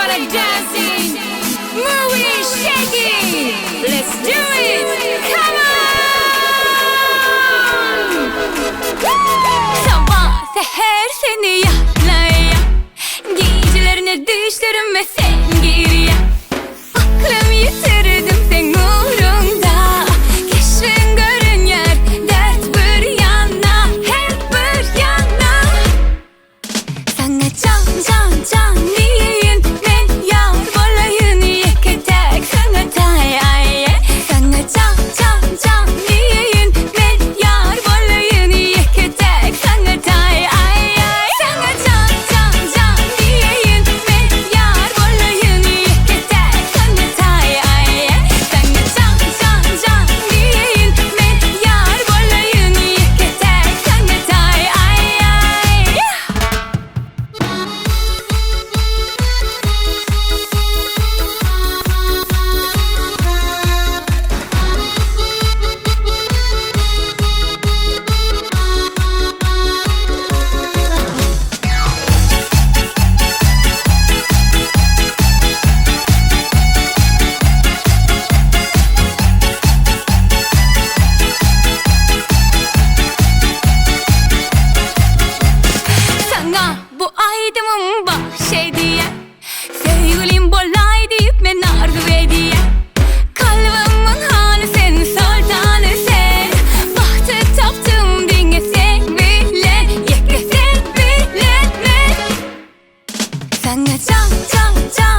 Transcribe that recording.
wanna dancing, moving, shaking. Let's do it. Come on. Sabah seher seni yaklaya, gecelerine düşlerim ve sen gir ya. Aklım yitirdim sen uğrunda. Keşfin görün yer, dert bir yana, hep bir yana. Sana can can can diyeyim ben yar olayım yeketek sana tay ay. Sana can can can diyeyim ben yar olayım yeketek sana tay ay. Sana can can can diyeyim ben yar olayım yeketek sana tay ay. Sana can can can diyeyim ben yar olayım yeketek sana tay ay. Sana bu aydımın bahşediye, sevgilim bolay deyip ben arzu ediye. Kalbimin hanı sen, sultanı sen. Bahtı taptım dinge sen bilen, yeke sen bilen ben. Sana can can can